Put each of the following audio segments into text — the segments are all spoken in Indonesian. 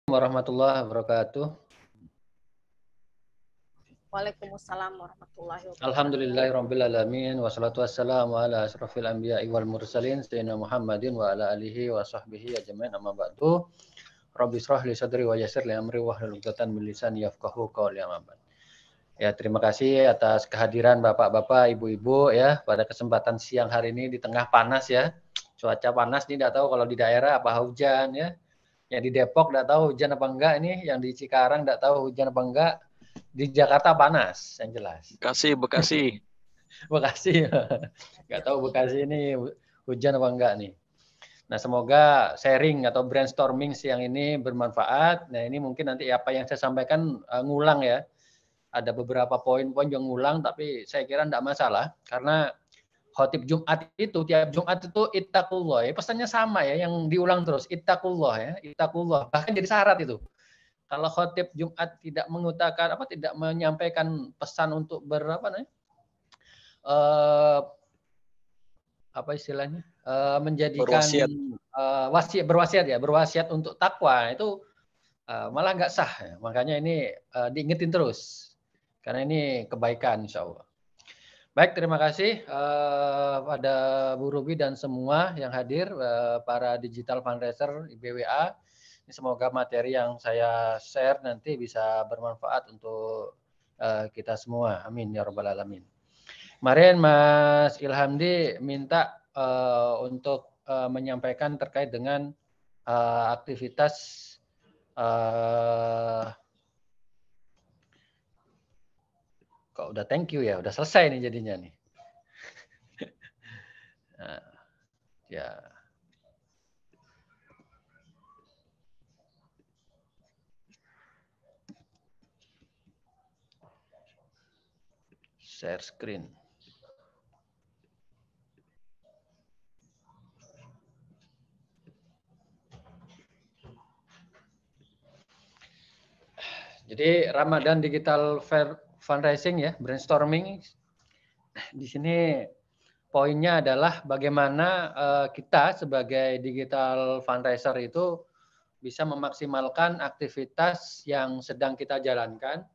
Warahmatullahi wabarakatuh. Waalaikumsalam warahmatullahi wabarakatuh. Alhamdulillahirabbil alamin wassalatu wassalamu ala asrofil anbiya'i wal mursalin sayyidina Muhammadin wa ala alihi wa sahbihi ajmain amma ba'du. Rabbi shrah li sadri wa yassir li amri wahlul 'uqdatam min lisani yafqahu qawli amma ba'd. Ya, terima kasih atas kehadiran Bapak-bapak, Ibu-ibu ya pada kesempatan siang hari ini di tengah panas ya. Cuaca panas nih, enggak tahu kalau di daerah apa hujan ya. Yang di Depok enggak tahu hujan apa enggak ini, yang di Cikarang enggak tahu hujan apa enggak. Di Jakarta panas yang jelas. Bekasi. Bekasi. Enggak tahu Bekasi ini hujan apa enggak nih. Nah, semoga sharing atau brainstorming siang ini bermanfaat. Nah, ini mungkin nanti apa yang saya sampaikan ngulang ya. Ada beberapa poin-poin yang ngulang, tapi saya kira enggak masalah karena khotib Jumat itu tiap Jumat itu ittaqullah ya, pesannya sama ya, yang diulang terus ittaqullah ya, ittaqullah. Bahkan jadi syarat itu. Kalau khotib Jumat tidak mengutarakan tidak menyampaikan pesan untuk menjadikan berwasiat untuk takwa itu malah nggak sah ya. Makanya ini diingetin terus karena ini kebaikan insyaallah. Baik, terima kasih pada Bu Ruby dan semua yang hadir, para digital fundraiser IBWA. Semoga materi yang saya share nanti bisa bermanfaat untuk kita semua. Amin ya rabbal alamin. Kemarin Mas Ilhamdi minta untuk menyampaikan terkait dengan aktivitas kok udah thank you ya, udah selesai nih jadinya nih. Nah, ya. Share screen. Jadi Ramadan Digital Fundraising ya, brainstorming. Di sini poinnya adalah bagaimana kita sebagai digital fundraiser itu bisa memaksimalkan aktivitas yang sedang kita jalankan,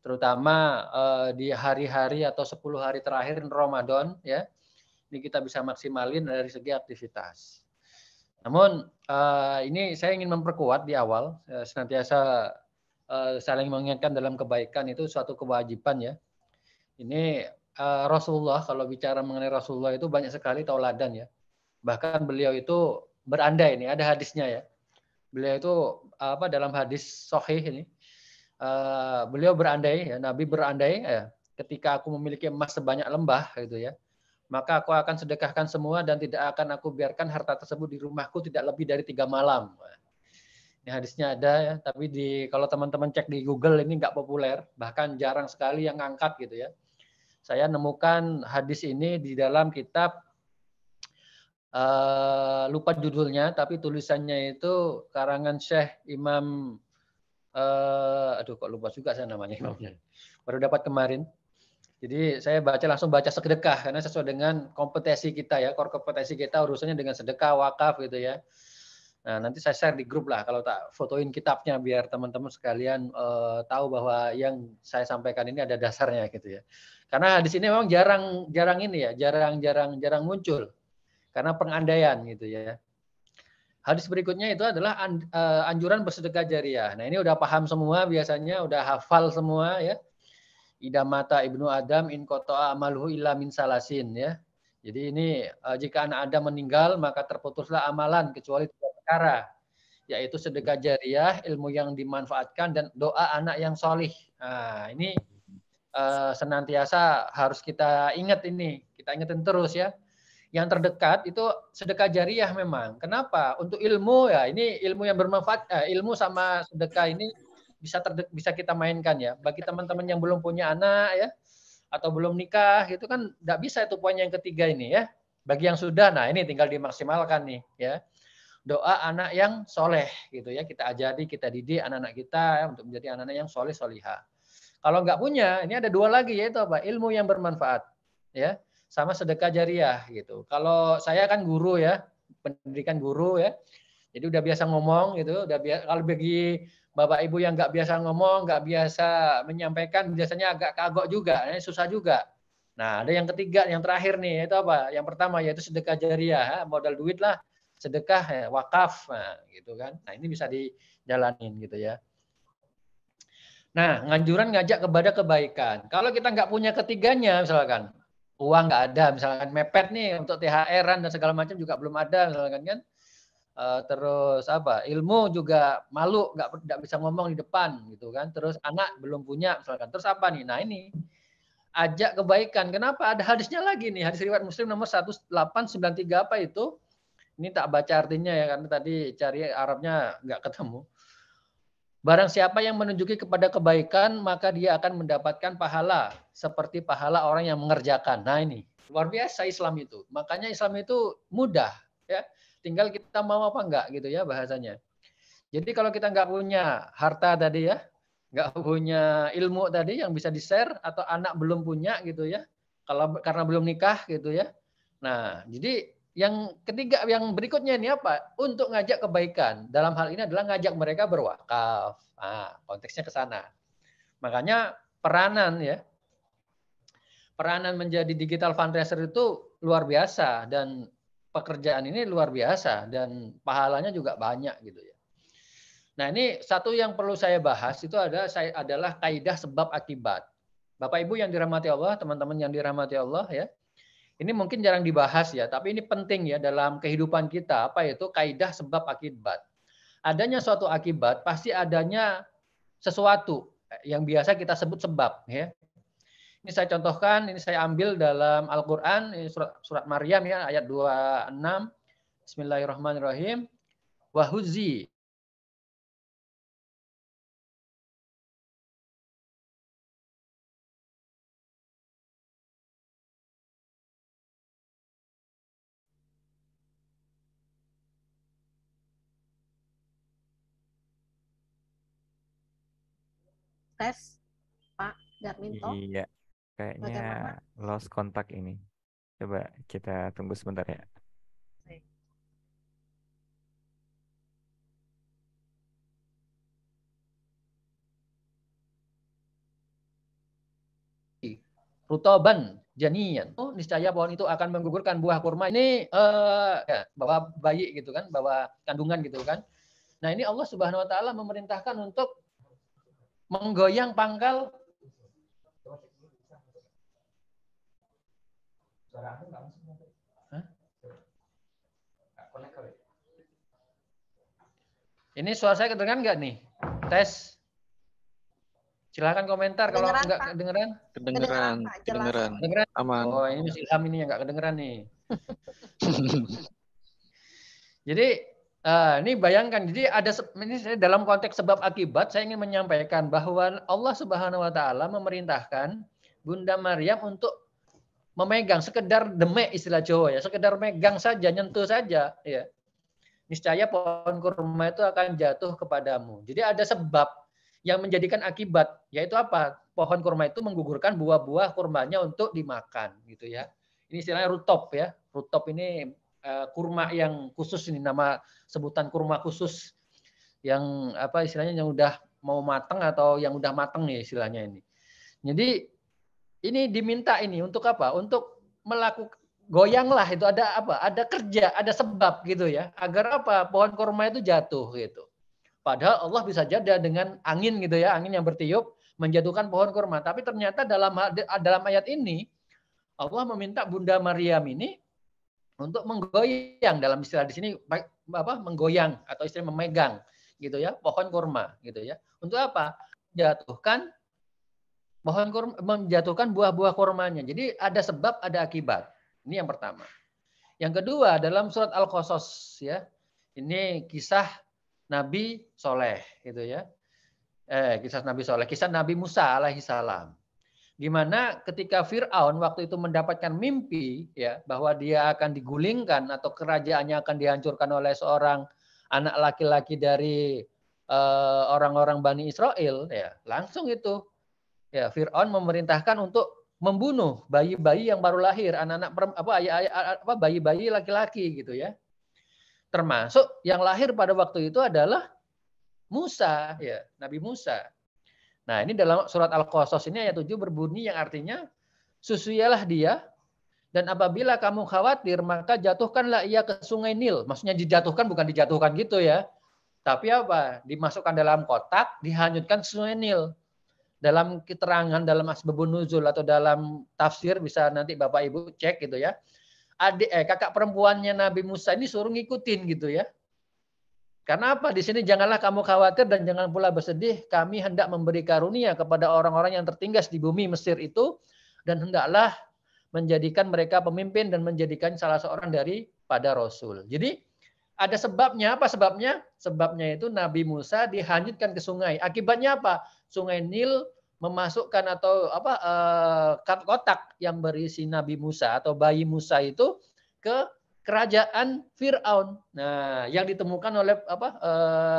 terutama di hari-hari atau 10 hari terakhir Ramadan ya. Ini kita bisa maksimalin dari segi aktivitas. Namun ini saya ingin memperkuat di awal, senantiasa saling mengingatkan dalam kebaikan itu suatu kewajiban ya. Ini Rasulullah, kalau bicara mengenai Rasulullah itu banyak sekali tauladan ya. Bahkan beliau itu berandai, ini ada hadisnya ya. Beliau itu dalam hadis sahih ini, beliau berandai ya, Nabi berandai ya, ketika aku memiliki emas sebanyak lembah gitu ya, maka aku akan sedekahkan semua dan tidak akan aku biarkan harta tersebut di rumahku tidak lebih dari 3 malam. Ini hadisnya ada ya, tapi kalau teman-teman cek di Google ini nggak populer, bahkan jarang sekali yang ngangkat gitu ya. Saya nemukan hadis ini di dalam kitab lupa judulnya, tapi tulisannya itu karangan Syekh Imam kok lupa juga saya namanya imamnya. Baru dapat kemarin. Jadi saya langsung baca sedekah karena sesuai dengan kompetensi kita ya, core kompetensi kita urusannya dengan sedekah, wakaf gitu ya. Nah, nanti saya share di grup lah kalau tak fotoin kitabnya biar teman-teman sekalian tahu bahwa yang saya sampaikan ini ada dasarnya gitu ya. Karena di sini memang jarang ini ya, jarang muncul karena pengandaian gitu ya. Hadis berikutnya itu adalah anjuran bersedekah jariah. Nah, ini udah paham semua biasanya, udah hafal semua ya. Idza mata ibnu Adam in qata'a amaluhu illa min salasin ya. Jadi ini jika anak Adam meninggal maka terputuslah amalan kecuali 3 perkara, yaitu sedekah jariah, ilmu yang dimanfaatkan dan doa anak yang solih. Nah, ini senantiasa harus kita ingat ini, kita ingetin terus ya. Yang terdekat itu sedekah jariah memang. Kenapa? Untuk ilmu ya, ini ilmu yang bermanfaat, ilmu sama sedekah ini bisa kita mainkan ya. Bagi teman-teman yang belum punya anak ya, atau belum nikah, itu kan nggak bisa itu poin yang ketiga ini ya. Bagi yang sudah, nah ini tinggal dimaksimalkan nih ya. Doa anak yang soleh gitu ya, kita ajari, kita didik anak-anak kita ya, untuk menjadi anak-anak yang soleh solihah. Kalau nggak punya, ini ada 2 lagi yaitu apa? Ilmu yang bermanfaat ya, sama sedekah jariah gitu. Kalau saya kan guru ya, pendidikan guru ya. Jadi udah biasa ngomong gitu, kalau bagi Bapak Ibu yang nggak biasa ngomong, nggak biasa menyampaikan, biasanya agak kagok juga, susah juga. Nah, ada yang ketiga, yang terakhir nih, itu apa? Yang pertama yaitu sedekah jariah, modal duit lah, sedekah, ya, wakaf, nah, gitu kan. Nah, ini bisa dijalanin gitu ya. Nah, nganjuran ngajak kepada kebaikan. Kalau kita nggak punya ketiganya, misalkan uang nggak ada, misalkan mepet nih untuk THR-an dan segala macam juga belum ada, misalkan kan. Terus apa? Ilmu juga malu, nggak bisa ngomong di depan, gitu kan. Terus anak belum punya, misalkan. Terus apa nih? Nah ini ajak kebaikan. Kenapa? Ada hadisnya lagi nih. Hadis riwayat Muslim nomor 1893 apa itu? Ini tak baca artinya ya, karena tadi cari Arabnya nggak ketemu. Barang siapa yang menunjuki kepada kebaikan, maka dia akan mendapatkan pahala seperti pahala orang yang mengerjakan. Nah ini, luar biasa Islam itu. Makanya Islam itu mudah, ya. Tinggal kita mau apa enggak gitu ya bahasanya. Jadi kalau kita nggak punya harta tadi ya, nggak punya ilmu tadi yang bisa di-share, atau anak belum punya gitu ya, kalau karena belum nikah gitu ya. Nah, jadi yang ketiga, yang berikutnya ini apa? Untuk ngajak kebaikan. Dalam hal ini adalah ngajak mereka berwakaf. Nah, konteksnya ke sana. Makanya peranan ya, peranan menjadi digital fundraiser itu luar biasa, dan pekerjaan ini luar biasa, dan pahalanya juga banyak gitu ya. Nah, ini satu yang perlu saya bahas itu adalah kaidah sebab akibat. Bapak Ibu yang dirahmati Allah, teman-teman yang dirahmati Allah ya. Ini mungkin jarang dibahas ya, tapi ini penting ya dalam kehidupan kita. Apa itu kaidah sebab akibat? Adanya suatu akibat, pasti adanya sesuatu yang biasa kita sebut sebab ya. Ini saya contohkan, ini saya ambil dalam Al-Qur'an, ini surat Maryam ya, ayat 26. Bismillahirrahmanirrahim. Wahuzi. Tes, Pak Darminto. Iya, kayaknya Bagaimana? lost kontak ini. Coba kita tunggu sebentar ya. Rutoban janiyan. Oh, niscaya pohon itu akan menggugurkan buah kurma. Ini ya, bawa bayi gitu kan, bawa kandungan gitu kan. Nah, ini Allah Subhanahu wa taala memerintahkan untuk menggoyang pangkal. Ini suara saya kedengeran nggak nih? Tes. Silahkan komentar kalau nggak kedengeran. Kedengeran, kedengeran. Aman. Oh, ini Mas Ilham ini yang nggak kedengeran nih. Jadi ini bayangkan, jadi ada ini dalam konteks sebab akibat, saya ingin menyampaikan bahwa Allah Subhanahu wa taala memerintahkan Bunda Maryam untuk memegang, sekedar demek istilah Jawa ya, sekedar megang saja, nyentuh saja ya. Niscaya pohon kurma itu akan jatuh kepadamu. Jadi ada sebab yang menjadikan akibat, yaitu apa? Pohon kurma itu menggugurkan buah-buah kurmanya untuk dimakan gitu ya. Ini istilahnya rutop ya. Rutop ini kurma yang khusus, ini nama sebutan kurma khusus yang apa istilahnya, yang udah mau matang atau yang udah matang nih istilahnya ini. Jadi ini diminta ini untuk apa? Untuk melakukan goyanglah, itu ada apa? Ada kerja, ada sebab gitu ya. Agar apa? Pohon kurma itu jatuh gitu. Padahal Allah bisa jadi dengan angin gitu ya, angin yang bertiup menjatuhkan pohon kurma. Tapi ternyata dalam ayat ini Allah meminta Bunda Maryam ini untuk menggoyang, dalam istilah di sini apa? Menggoyang atau istilah memegang gitu ya, pohon kurma gitu ya. Untuk apa? Menjatuhkan pohon kurma, menjatuhkan buah-buah kurmanya. Jadi ada sebab, ada akibat. Ini yang pertama. Yang kedua, dalam surat Al-Qasas ya. Ini kisah Nabi Soleh gitu ya. Kisah Nabi Soleh, kisah Nabi Musa alaihi salam. Di mana ketika Fir'aun waktu itu mendapatkan mimpi ya, bahwa dia akan digulingkan atau kerajaannya akan dihancurkan oleh seorang anak laki-laki dari orang-orang Bani Israel ya, langsung itu ya Fir'aun memerintahkan untuk membunuh bayi-bayi yang baru lahir, anak-anak bayi-bayi laki-laki gitu ya. Termasuk yang lahir pada waktu itu adalah Musa, ya, Nabi Musa. Nah, ini dalam surat Al-Qasas ini ayat 7 berbunyi yang artinya susuilah dia, dan apabila kamu khawatir maka jatuhkanlah ia ke sungai Nil. Maksudnya dijatuhkan bukan dijatuhkan gitu ya. Tapi apa? Dimasukkan dalam kotak, dihanyutkan ke sungai Nil. Dalam keterangan dalam Asbabun Nuzul atau dalam tafsir bisa nanti Bapak Ibu cek gitu ya. Kakak perempuannya Nabi Musa ini suruh ngikutin gitu ya. Karena apa? Di sini janganlah kamu khawatir dan jangan pula bersedih. Kami hendak memberi karunia kepada orang-orang yang tertinggal di bumi Mesir itu, dan hendaklah menjadikan mereka pemimpin dan menjadikan salah seorang daripada Rasul. Jadi ada sebabnya. Apa sebabnya? Sebabnya itu Nabi Musa dihanyutkan ke sungai. Akibatnya apa? Sungai Nil memasukkan atau kotak yang berisi Nabi Musa atau bayi Musa itu ke kerajaan Fir'aun. Nah, yang ditemukan oleh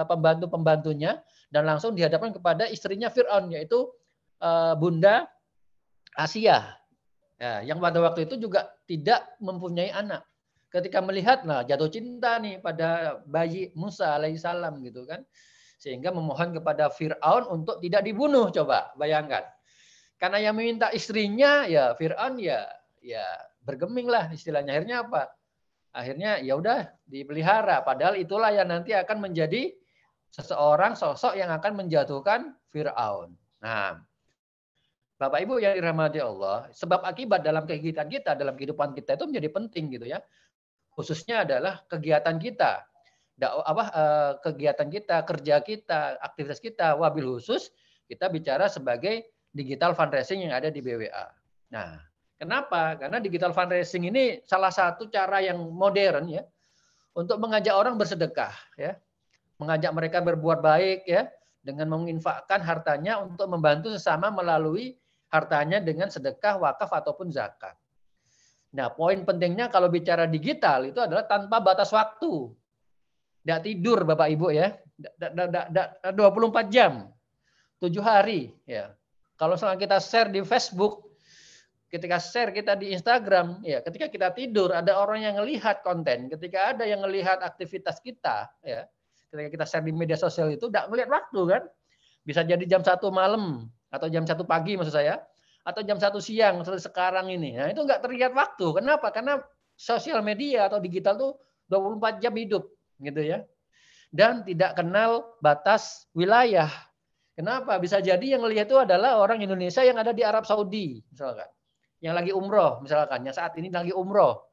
pembantu-pembantunya dan langsung dihadapkan kepada istrinya Fir'aun, yaitu Bunda Asia. Ya, yang pada waktu itu juga tidak mempunyai anak. Ketika melihat, nah jatuh cinta nih pada bayi Musa alaihissalam gitu kan. Sehingga memohon kepada Fir'aun untuk tidak dibunuh, coba bayangkan. Karena yang meminta istrinya ya Fir'aun ya bergeming lah istilahnya. Akhirnya apa? Akhirnya ya udah dipelihara. Padahal itulah yang nanti akan menjadi seseorang sosok yang akan menjatuhkan Fir'aun. Nah, Bapak Ibu yang dirahmati Allah, sebab akibat dalam kegiatan kita, dalam kehidupan kita itu menjadi penting gitu ya. Khususnya adalah kegiatan kita, kegiatan kita, kerja kita, aktivitas kita. Wabil khusus kita bicara sebagai digital fundraising yang ada di BWA. Nah, kenapa? Karena digital fundraising ini salah satu cara yang modern ya untuk mengajak orang bersedekah ya. Mengajak mereka berbuat baik ya dengan menginfakkan hartanya untuk membantu sesama melalui hartanya dengan sedekah, wakaf ataupun zakat. Nah, poin pentingnya kalau bicara digital itu adalah tanpa batas waktu. Tidak tidur Bapak Ibu ya. 24 jam. 7 hari ya. Kalau misalnya kita share di Facebook, ketika share kita di Instagram, ya, ketika kita tidur ada orang yang melihat konten, ketika ada yang melihat aktivitas kita, ya, ketika kita share di media sosial itu tidak melihat waktu kan, bisa jadi jam 1 malam atau jam 1 pagi maksud saya, atau jam 1 siang seperti sekarang ini. Nah itu nggak terlihat waktu. Kenapa? Karena sosial media atau digital tuh 24 jam hidup, gitu ya, dan tidak kenal batas wilayah. Kenapa? Bisa jadi yang melihat itu adalah orang Indonesia yang ada di Arab Saudi, misalkan. Yang lagi umroh misalkan, yang saat ini lagi umroh,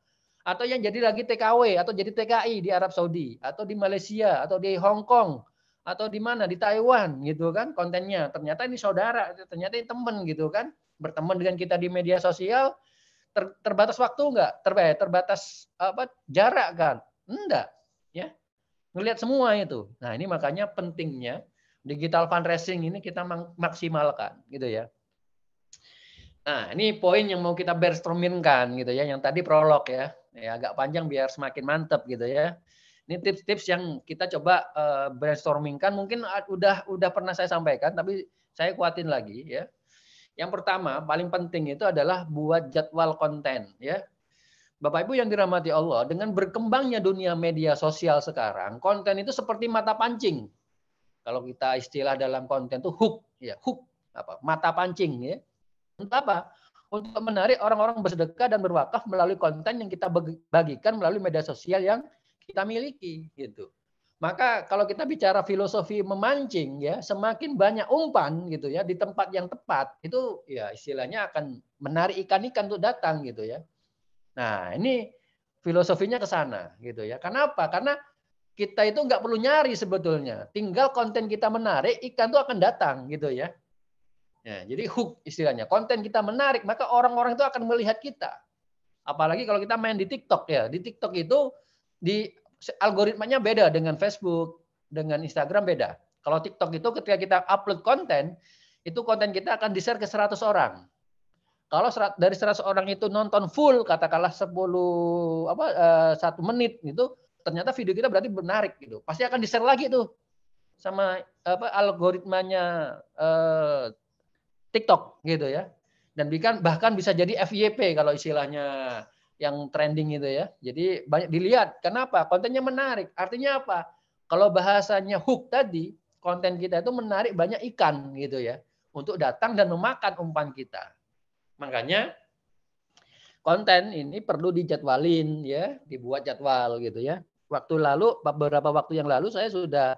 atau yang jadi lagi TKW atau jadi TKI di Arab Saudi, atau di Malaysia, atau di Hong Kong, atau di mana di Taiwan gitu kan kontennya. Ternyata ini saudara, ternyata ini teman gitu kan, berteman dengan kita di media sosial. Terbatas waktu enggak? Terbatas jarak kan? Enggak, ya. Ngelihat semua itu. Nah ini makanya pentingnya digital fundraising ini kita maksimalkan gitu ya. Nah, ini poin yang mau kita brainstormingkan gitu ya. Yang tadi prolog ya. Ya agak panjang biar semakin mantap gitu ya. Ini tips-tips yang kita coba brainstormingkan. Mungkin udah pernah saya sampaikan, tapi saya kuatin lagi ya. Yang pertama, paling penting itu adalah buat jadwal konten ya. Bapak Ibu yang dirahmati Allah, dengan berkembangnya dunia media sosial sekarang, konten itu seperti mata pancing. Kalau kita istilah dalam konten itu hook ya, hook mata pancing ya. Untuk apa? Untuk menarik orang-orang bersedekah dan berwakaf melalui konten yang kita bagikan melalui media sosial yang kita miliki gitu. Maka kalau kita bicara filosofi memancing ya, semakin banyak umpan gitu ya di tempat yang tepat, itu ya istilahnya akan menarik ikan-ikan untuk datang gitu ya. Nah, ini filosofinya ke sana gitu ya. Kenapa? Karena kita itu nggak perlu nyari sebetulnya. Tinggal konten kita menarik, ikan itu akan datang gitu ya. Ya, jadi hook istilahnya. Konten kita menarik, maka orang-orang itu akan melihat kita. Apalagi kalau kita main di TikTok ya. Di TikTok itu algoritmanya beda dengan Facebook, dengan Instagram beda. Kalau TikTok itu ketika kita upload konten, itu konten kita akan di-share ke 100 orang. Kalau dari 100 orang itu nonton full, katakanlah 1 menit gitu, ternyata video kita berarti menarik gitu. Pasti akan di-share lagi tuh sama algoritmanya TikTok gitu ya. Dan bahkan bisa jadi FYP kalau istilahnya yang trending itu ya. Jadi banyak dilihat. Kenapa? Kontennya menarik. Artinya apa? Kalau bahasanya hook tadi, konten kita itu menarik banyak ikan gitu ya, untuk datang dan memakan umpan kita. Makanya konten ini perlu dijadwalin ya, dibuat jadwal gitu ya. Beberapa waktu yang lalu saya sudah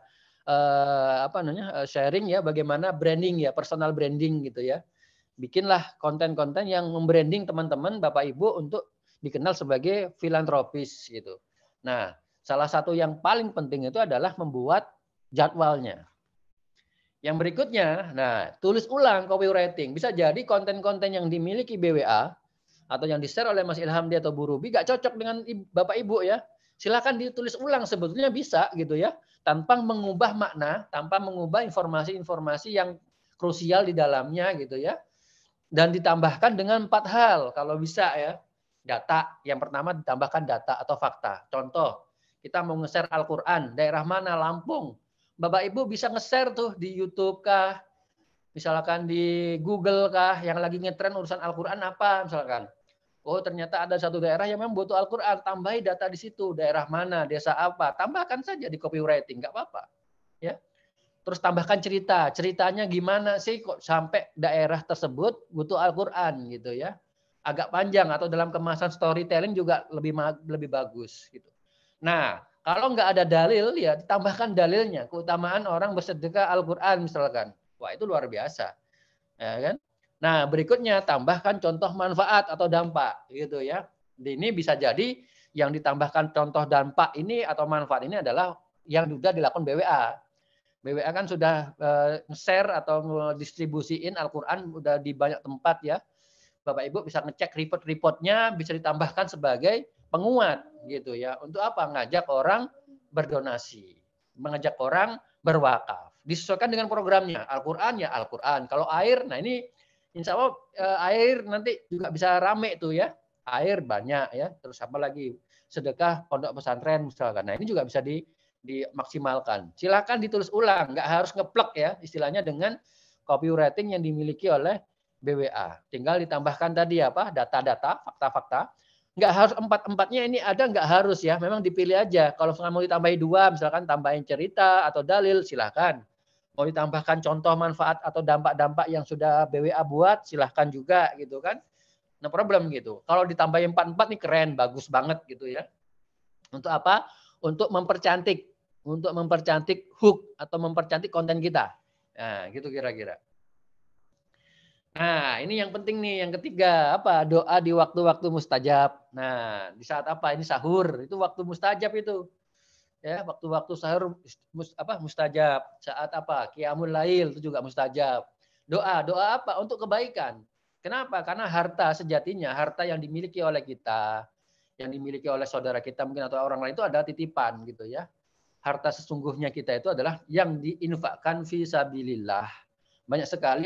sharing ya bagaimana branding ya, personal branding gitu ya. Bikinlah konten-konten yang membranding teman-teman Bapak Ibu untuk dikenal sebagai filantropis gitu. Nah, salah satu yang paling penting itu adalah membuat jadwalnya. Yang berikutnya, nah, tulis ulang copywriting. Bisa jadi konten-konten yang dimiliki BWA atau yang di-share oleh Mas Ilham atau Bu Ruby gak cocok dengan Bapak Ibu ya. Silakan ditulis ulang, sebetulnya bisa gitu ya. Tanpa mengubah makna, tanpa mengubah informasi-informasi yang krusial di dalamnya gitu ya. Dan ditambahkan dengan 4 hal kalau bisa ya. Data, yang pertama ditambahkan data atau fakta. Contoh, kita mau nge-share Al-Quran, daerah mana? Lampung. Bapak Ibu bisa nge-share tuh di YouTube kah, misalkan di Google kah, yang lagi ngetren urusan Al-Quran apa misalkan. Oh ternyata ada satu daerah yang memang butuh Al-Quran, tambahi data di situ, daerah mana, desa apa, tambahkan saja di copywriting, nggak apa-apa. Ya. Terus tambahkan ceritanya gimana sih kok sampai daerah tersebut butuh Al-Quran gitu ya. Agak panjang atau dalam kemasan storytelling juga lebih bagus gitu. Nah, kalau nggak ada dalil ya ditambahkan dalilnya, keutamaan orang bersedekah Al-Quran misalkan. Wah, itu luar biasa. Ya kan? Nah, berikutnya tambahkan contoh manfaat atau dampak gitu ya. Ini bisa jadi yang ditambahkan contoh dampak ini atau manfaat ini adalah yang sudah dilakukan BWA. BWA kan sudah share atau distribusiin Al-Quran udah di banyak tempat ya. Bapak Ibu bisa ngecek report-reportnya, bisa ditambahkan sebagai penguat gitu ya. Untuk apa? Ngajak orang berdonasi, mengajak orang berwakaf. Disesuaikan dengan programnya. Al-Quran ya Al-Quran. Kalau air, nah ini insya Allah air nanti juga bisa rame tuh ya. Air banyak ya. Terus apa lagi? Sedekah pondok pesantren misalkan. Nah ini juga bisa dimaksimalkan. Silakan ditulis ulang, nggak harus ngeplek ya istilahnya dengan copywriting yang dimiliki oleh BWA. Tinggal ditambahkan tadi apa? Data-data, fakta-fakta. Nggak harus empat-empatnya ini ada, nggak harus ya. Memang dipilih aja. Kalau mau ditambahi 2, misalkan tambahin cerita atau dalil, silakan. Mau ditambahkan contoh manfaat atau dampak-dampak yang sudah BWA buat, silahkan juga gitu kan. No problem gitu. Kalau ditambahin 4-4 nih keren, bagus banget gitu ya. Untuk apa? Untuk mempercantik hook atau mempercantik konten kita. Nah, gitu kira-kira. Nah, ini yang penting nih, yang ketiga, apa? Doa di waktu-waktu mustajab. Nah, di saat apa? Ini sahur, itu waktu mustajab itu. Ya, waktu-waktu sahur mustajab. Saat apa? Qiyamul lail itu juga mustajab. Doa apa? Untuk kebaikan. Kenapa? Karena harta sejatinya, harta yang dimiliki oleh kita, yang dimiliki oleh saudara kita mungkin atau orang lain itu adalah titipan gitu ya. Harta sesungguhnya kita itu adalah yang diinfakkan fi sabilillah. Banyak sekali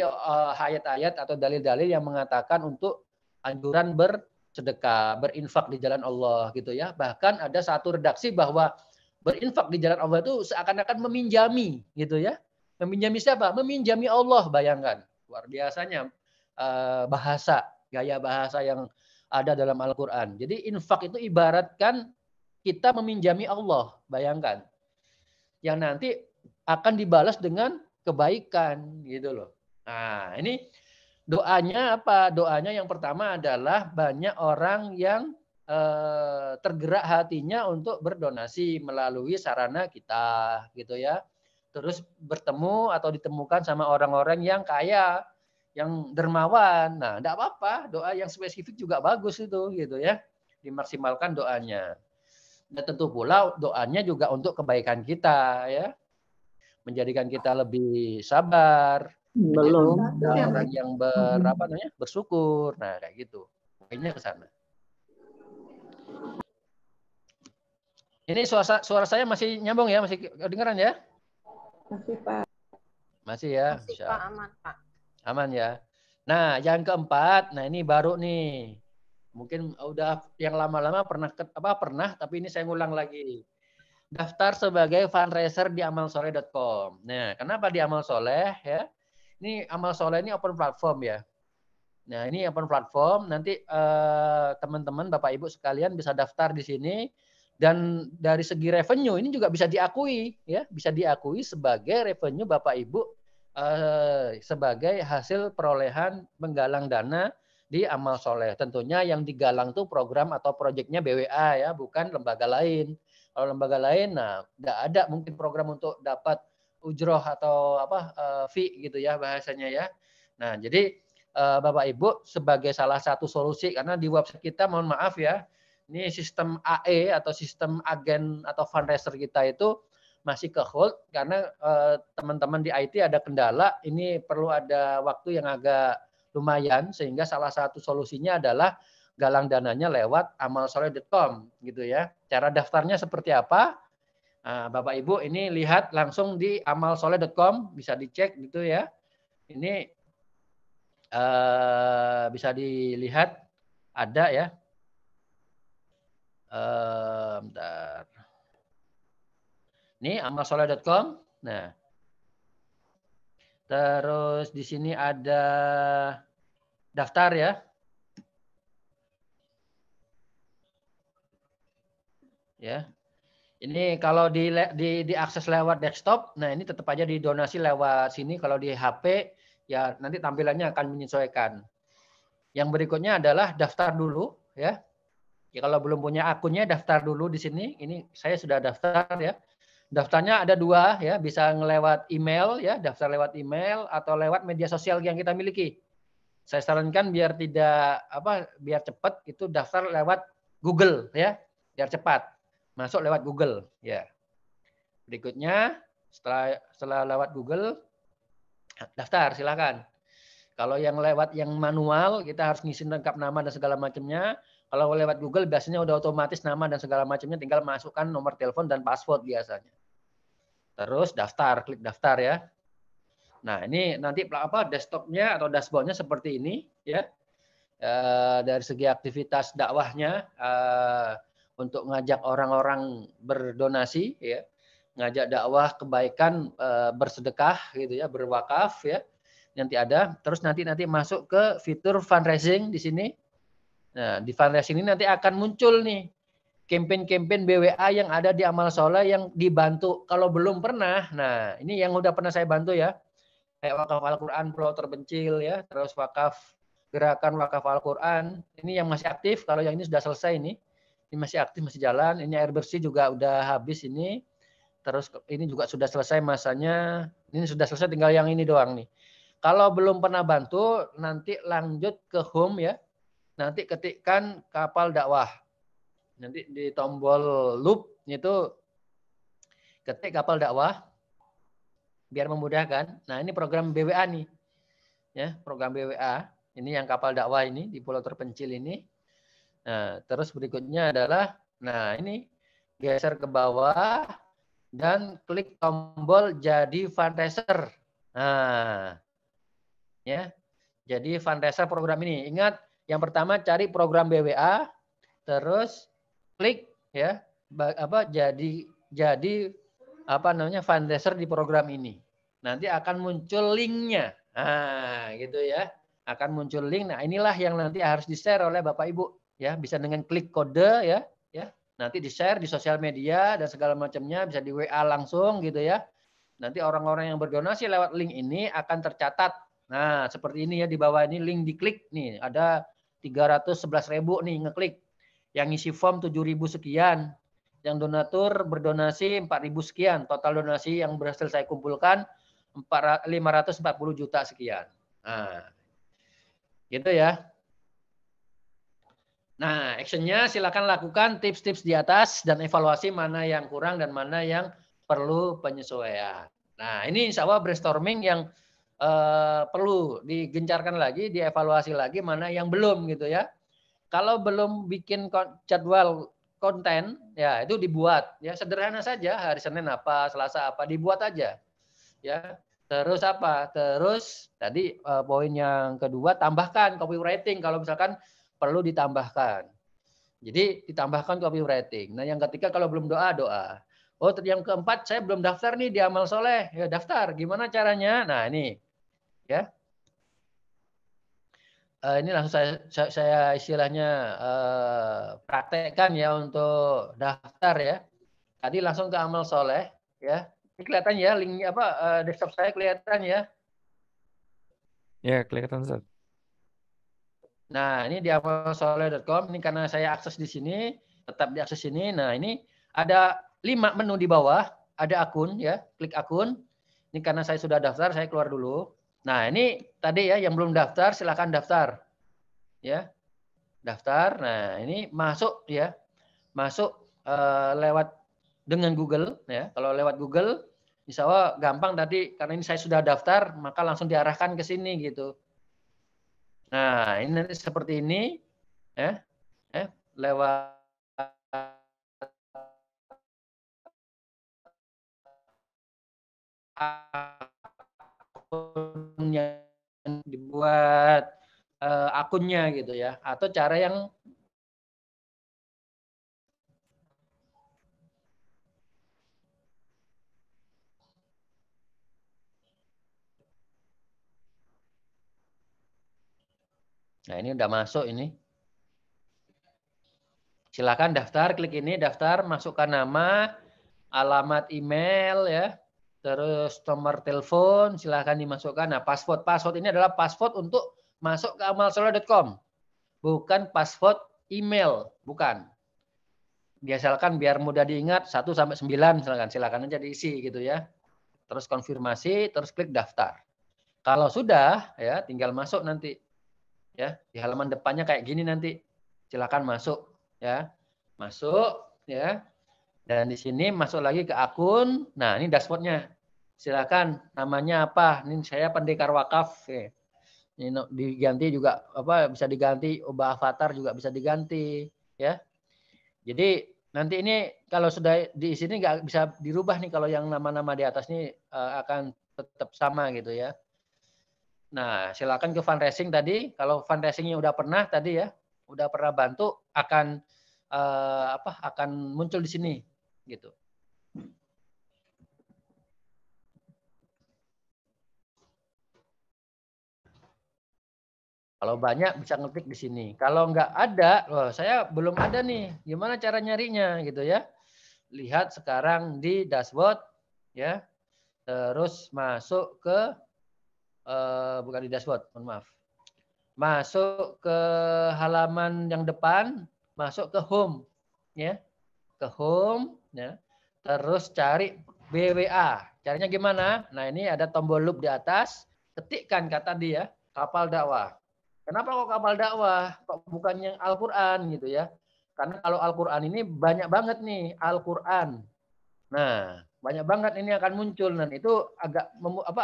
ayat-ayat atau dalil-dalil yang mengatakan untuk anjuran bersedekah, berinfak di jalan Allah gitu ya. Bahkan ada satu redaksi bahwa berinfak di jalan Allah itu seakan-akan meminjami gitu ya. Meminjami siapa? Meminjami Allah, bayangkan. Luar biasanya gaya bahasa yang ada dalam Al-Quran. Jadi infak itu ibaratkan kita meminjami Allah, bayangkan. Yang nanti akan dibalas dengan kebaikan gitu loh. Nah, ini doanya apa? Doanya yang pertama adalah banyak orang yang tergerak hatinya untuk berdonasi melalui sarana kita gitu ya. Terus bertemu atau ditemukan sama orang-orang yang kaya, yang dermawan. Nah, enggak apa-apa, doa yang spesifik juga bagus itu gitu ya. Dimaksimalkan doanya. Dan tentu pula doanya juga untuk kebaikan kita ya. Menjadikan kita lebih sabar, orang yang bersyukur. Nah, kayak gitu. Poinnya ke sana. Ini suara saya masih nyambung ya, masih kedengaran ya? Masih, Pak. Masih ya? Masih, Pak, aman, Pak. Aman ya. Nah, yang keempat, nah ini baru nih. Mungkin udah yang lama-lama pernah tapi ini saya ngulang lagi. Daftar sebagai fundraiser di amalsoleh.com. Nah, kenapa di Amal Soleh ya? Ini Amal Soleh ini open platform ya. Nah, ini open platform. Nanti teman-teman, Bapak Ibu sekalian bisa daftar di sini. Dan dari segi revenue ini juga bisa diakui, ya, bisa diakui sebagai revenue Bapak Ibu sebagai hasil perolehan menggalang dana di amal soleh. Tentunya yang digalang tuh program atau proyeknya BWA ya, bukan lembaga lain. Kalau lembaga lain, nah, tidak ada mungkin program untuk dapat ujroh atau fee gitu ya bahasanya ya. Nah, jadi Bapak Ibu sebagai salah satu solusi, karena di website kita mohon maaf ya, ini sistem AE atau sistem agen atau fundraiser kita itu masih ke hold karena teman-teman di IT ada kendala, ini perlu ada waktu yang agak lumayan, sehingga salah satu solusinya adalah galang dananya lewat amalsoleh.com gitu ya. Cara daftarnya seperti apa? Nah, Bapak Ibu ini lihat langsung di amalsoleh.com, bisa dicek gitu ya. Ini bisa dilihat ada ya. Bentar. Ini amalsoleh.com. Nah, terus di sini ada daftar ya. Ya. Ini kalau diakses lewat desktop, nah ini tetap aja didonasi lewat sini. Kalau di HP, ya nanti tampilannya akan menyesuaikan. Yang berikutnya adalah daftar dulu ya. Ya, kalau belum punya akunnya daftar dulu di sini. Ini saya sudah daftar ya. Daftarnya ada dua ya, bisa ngelewat email ya, daftar lewat email atau lewat media sosial yang kita miliki. Saya sarankan biar tidak biar cepat itu daftar lewat Google ya, biar cepat. Masuk lewat Google ya. Berikutnya setelah lewat Google daftar silakan. Kalau yang lewat yang manual kita harus ngisi lengkap nama dan segala macamnya. Kalau lewat Google biasanya udah otomatis nama dan segala macamnya, tinggal masukkan nomor telepon dan password biasanya. Terus daftar, klik daftar ya. Nah, ini nanti desktopnya atau dashboardnya seperti ini ya. Dari segi aktivitas dakwahnya untuk ngajak orang-orang berdonasi ya, ngajak dakwah kebaikan, bersedekah gitu ya, berwakaf ya. Nanti ada, terus nanti masuk ke fitur fundraising di sini. Nah, di fundraising ini nanti akan muncul nih campaign-campaign BWA yang ada di Amal Soleh yang dibantu. Kalau belum pernah, nah ini yang udah pernah saya bantu ya. Kayak wakaf Al-Quran Pulau Terpencil ya, terus gerakan wakaf Al-Quran. Ini yang masih aktif, kalau yang ini sudah selesai ini. Ini masih aktif, masih jalan. Ini air bersih juga udah habis ini. Terus ini juga sudah selesai masanya. Ini sudah selesai, tinggal yang ini doang nih. Kalau belum pernah bantu, nanti lanjut ke home ya. Nanti ketikkan kapal dakwah. Nanti di tombol loop itu ketik kapal dakwah biar memudahkan. Nah, ini program BWA nih. Ya, program BWA. Ini yang kapal dakwah ini di Pulau Terpencil ini. Nah, terus berikutnya adalah ini geser ke bawah dan klik tombol jadi fundraiser. Nah, ya. Jadi fundraiser program ini. Ingat, yang pertama cari program BWA, terus klik ya jadi fundraiser di program ini. Nanti akan muncul linknya. Nah, gitu ya. Akan muncul link. Nah, inilah yang nanti harus di-share oleh Bapak Ibu ya, bisa dengan klik kode ya. Nanti di-share di sosial media dan segala macamnya, bisa di WA langsung gitu ya. Nanti orang-orang yang berdonasi lewat link ini akan tercatat. Nah, seperti ini ya, di bawah ini link diklik nih, ada 311.000 nih ngeklik. Yang ngisi form 7.000 sekian. Yang donatur berdonasi 4.000 sekian. Total donasi yang berhasil saya kumpulkan 540 juta sekian. Nah, gitu ya. Nah, actionnya silakan lakukan tips-tips di atas dan evaluasi mana yang kurang dan mana yang perlu penyesuaian. Nah, ini insya Allah brainstorming yang perlu digencarkan lagi, dievaluasi lagi mana yang belum gitu ya. Kalau belum bikin jadwal konten, ya itu dibuat. Ya sederhana saja, hari Senin apa, Selasa apa, dibuat aja. Ya. Terus apa? Terus tadi poin yang kedua, tambahkan copywriting kalau misalkan perlu ditambahkan. Jadi ditambahkan copywriting. Nah, yang ketiga kalau belum doa. Oh, yang keempat saya belum daftar nih di Amal Soleh. Ya daftar. Gimana caranya? Nah, ini. Ya. ini langsung saya istilahnya praktekkan ya untuk daftar ya. Tadi langsung ke amal soleh ya. Ini kelihatan ya linknya apa desktop saya kelihatan ya. Ya, kelihatan Ustaz. Nah, ini di amalsoleh.com. Ini karena saya akses di sini, tetap diakses sini. Nah, ini ada 5 menu di bawah. Ada akun ya, klik akun. Ini karena saya sudah daftar, saya keluar dulu. Nah, ini tadi ya yang belum daftar, silakan daftar. Ya. Daftar. Nah, ini masuk ya. Masuk lewat dengan Google ya. Kalau lewat Google insya Allah gampang tadi karena ini saya sudah daftar, maka langsung diarahkan ke sini gitu. Nah, ini nanti seperti ini ya. Lewat akun yang dibuat akunnya gitu ya, atau cara yang nah ini udah masuk ini. Silakan daftar, klik ini daftar, masukkan nama, alamat email ya, terus nomor telepon, silakan dimasukkan. Nah, password ini adalah password untuk masuk ke amalsoleh.com. Bukan password email, bukan. Biasakan biar mudah diingat 1 sampai 9 silakan aja diisi gitu ya. Terus konfirmasi, terus klik daftar. Kalau sudah ya tinggal masuk nanti. Ya, di halaman depannya kayak gini nanti. Silakan masuk ya. Masuk ya. Dan di sini masuk lagi ke akun. Nah, ini dashboardnya. Silakan namanya apa? Ini saya pendekar wakaf. Ini diganti juga apa bisa diganti, ubah avatar juga bisa diganti ya. Jadi nanti ini kalau sudah di sini nggak bisa dirubah nih kalau yang nama-nama di atas ini akan tetap sama gitu ya. Nah, silakan ke fundraising tadi. Kalau fundraisingnya udah pernah tadi ya, udah pernah bantu akan akan muncul di sini gitu. Kalau banyak bisa ngeklik di sini. Kalau nggak ada, loh, saya belum ada nih. Gimana cara nyarinya gitu ya? Lihat sekarang di dashboard ya. Terus masuk ke bukan di dashboard, mohon maaf. Masuk ke halaman yang depan, masuk ke home ya. Ke home ya. Terus cari BWA. Caranya gimana? Nah, ini ada tombol loop di atas, ketikkan kata dia, kapal dakwah. Kenapa kok kapal dakwah? Kok bukannya Al-Qur'an gitu ya? Karena kalau Al-Qur'an ini banyak banget nih Al-Qur'an. Nah, banyak banget ini akan muncul dan itu agak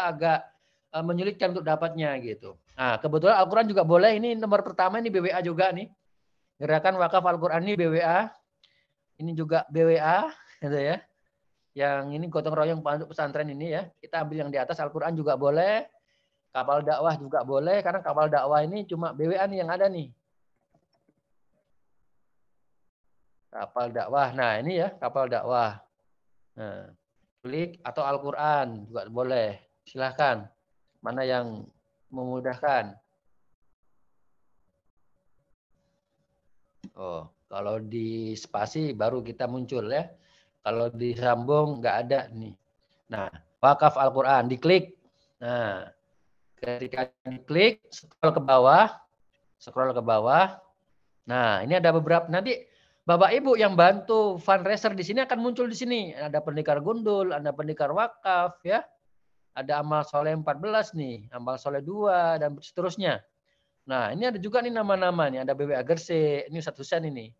agak menyulitkan untuk dapatnya gitu. Nah, kebetulan Al-Qur'an juga boleh, ini nomor pertama ini BWA juga nih. Gerakan Wakaf Al-Qur'an ini BWA. Ini juga BWA gitu ya. Yang ini gotong royong pondok pesantren ini ya. Kita ambil yang di atas Al-Qur'an juga boleh. Kapal dakwah juga boleh karena kapal dakwah ini cuma BWA nih yang ada nih. Kapal dakwah. Nah, ini ya kapal dakwah. Nah, klik atau Al-Qur'an juga boleh. Silahkan. Mana yang memudahkan. Oh, kalau di spasi baru kita muncul ya. Kalau disambung nggak ada nih. Nah, wakaf Al-Qur'an diklik. Nah, ketika diklik, scroll ke bawah. Nah, ini ada beberapa nanti Bapak Ibu yang bantu fundraiser di sini akan muncul di sini. Ada pendekar gundul, ada pendekar wakaf ya. Ada amal soleh 14 nih, amal soleh 2 dan seterusnya. Nah, ini ada juga nih nama-nama nih, ada BWA Gresik, ini satu sen ini.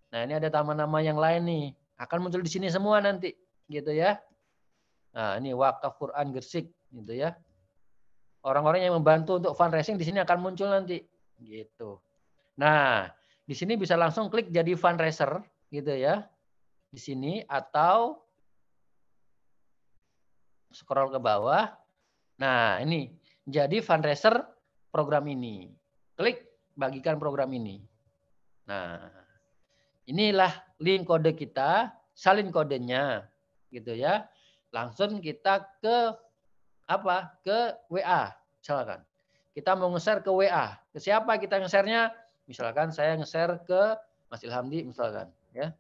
Nah, ini ada nama-nama yang lain nih, akan muncul di sini semua nanti, gitu ya. Nah, ini wakaf Quran Gresik, gitu ya. Orang-orang yang membantu untuk fundraising di sini akan muncul nanti, gitu. Nah, di sini bisa langsung klik jadi fundraiser, gitu ya, di sini atau scroll ke bawah. Nah, ini jadi fundraiser program ini. Klik bagikan program ini. Nah, inilah link kode kita, salin kodenya, gitu ya. Langsung kita ke apa? Ke WA, silakan. kita mau nge-share ke WA. Ke siapa kita nge-share-nya? Misalkan saya nge-share ke Mas Ilhamdi misalkan, ya.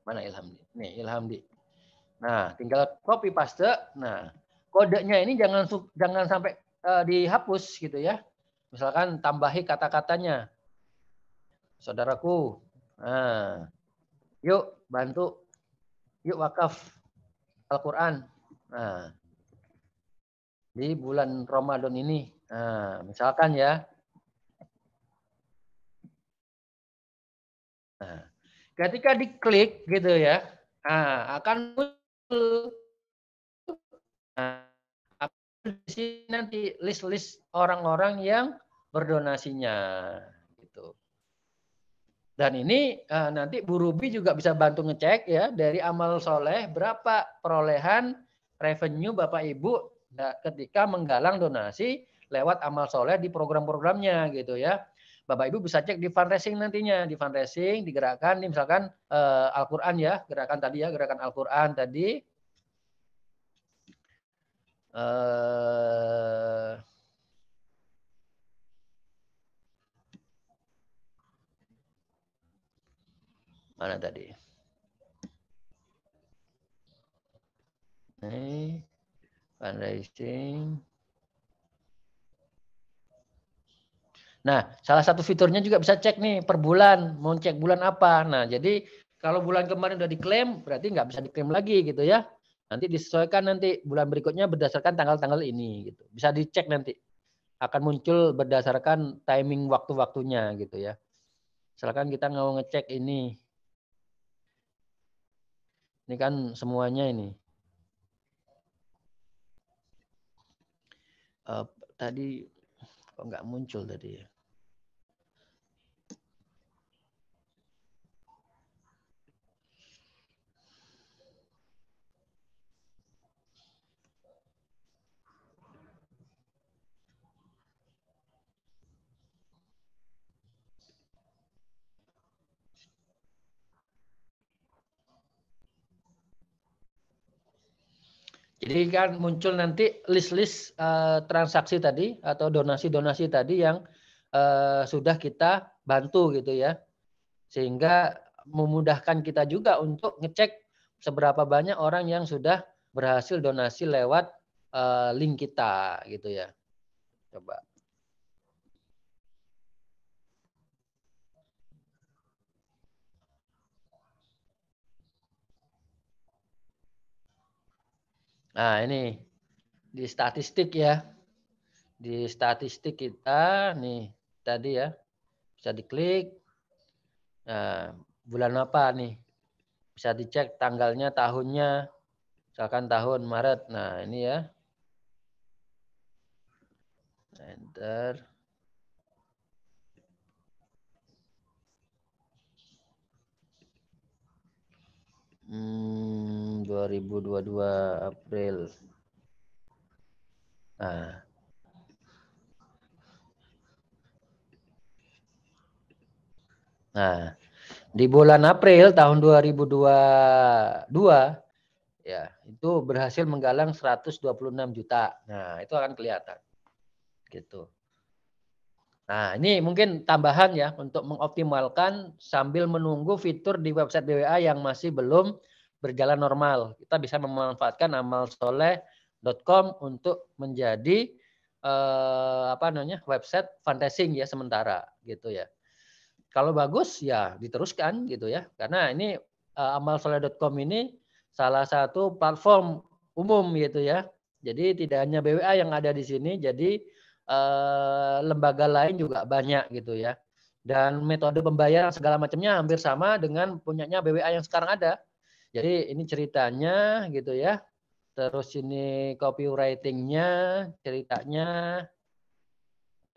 Mana Ilhamdi? Nih, Ilhamdi. Nah, tinggal copy paste. Nah, kodenya ini jangan sampai dihapus gitu ya. Misalkan tambahi kata-katanya. Saudaraku. Nah, yuk bantu. Yuk wakaf Al-Qur'an. Nah, di bulan Ramadan ini. Nah, misalkan ya. Nah, ketika diklik gitu ya, nah, akan muncul di sini nanti list-list orang-orang yang berdonasinya gitu. Dan ini nanti Bu Ruby juga bisa bantu ngecek ya dari amal soleh berapa perolehan revenue Bapak Ibu ketika menggalang donasi lewat amal soleh di program-programnya gitu ya. Bapak Ibu bisa cek di fundraising nantinya, di fundraising digerakkan misalkan Al-Qur'an ya, gerakan tadi ya, gerakan Al-Qur'an tadi. Mana tadi? Ini fundraising. Nah, salah satu fiturnya juga bisa cek nih per bulan, mau cek bulan apa. Nah, jadi kalau bulan kemarin udah diklaim, berarti nggak bisa diklaim lagi gitu ya. Nanti disesuaikan nanti bulan berikutnya berdasarkan tanggal-tanggal ini gitu. Bisa dicek nanti. Akan muncul berdasarkan timing waktu-waktunya gitu ya. Misalkan kita mau ngecek ini. Ini kan semuanya ini. Tadi kok nggak muncul tadi ya. Jadi kan muncul nanti list-list transaksi tadi atau donasi-donasi tadi yang sudah kita bantu gitu ya. Sehingga memudahkan kita juga untuk ngecek seberapa banyak orang yang sudah berhasil donasi lewat link kita gitu ya. Coba. Nah, ini di statistik ya. Di statistik kita nih tadi ya. Bisa diklik. Nah, bulan apa nih? Bisa dicek tanggalnya, tahunnya. Misalkan tahun Maret. Nah, ini ya. Enter. Hmm, 2022 April. Nah. Nah, di bulan April tahun 2022 ya, itu berhasil menggalang 126 juta. Nah, itu akan kelihatan. Gitu. Nah, ini mungkin tambahan ya untuk mengoptimalkan sambil menunggu fitur di website BWA yang masih belum berjalan normal. Kita bisa memanfaatkan amalsoleh.com untuk menjadi website fundraising ya sementara gitu ya. Kalau bagus ya diteruskan gitu ya. Karena ini amalsoleh.com ini salah satu platform umum gitu ya. Jadi tidak hanya BWA yang ada di sini, jadi lembaga lain juga banyak gitu ya. Dan metode pembayaran segala macamnya hampir sama dengan punyanya BWA yang sekarang ada. Jadi ini ceritanya gitu ya. Terus ini copywriting-nya, ceritanya.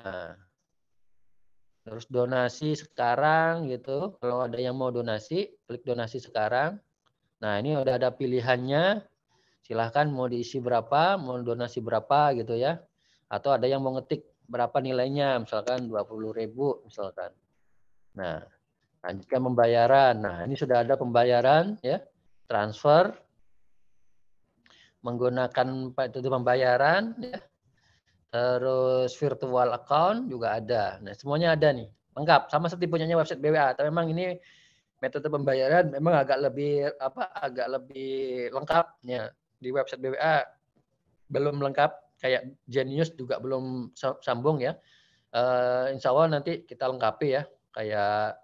Nah, terus donasi sekarang gitu. Kalau ada yang mau donasi, klik donasi sekarang. Nah, ini udah ada pilihannya. Silahkan mau diisi berapa, mau donasi berapa gitu ya. Atau ada yang mau ngetik berapa nilainya, misalkan 20.000 misalkan. Nah, lanjutkan pembayaran. Nah, ini sudah ada pembayaran ya. Transfer menggunakan itu pembayaran ya. terus virtual account juga ada. Nah, semuanya ada nih, lengkap sama seperti punyanya website BWA. Tapi memang ini metode pembayaran memang agak lebih lengkapnya di website BWA belum lengkap, kayak Genius juga belum sambung ya. Insya Allah nanti kita lengkapi ya, kayak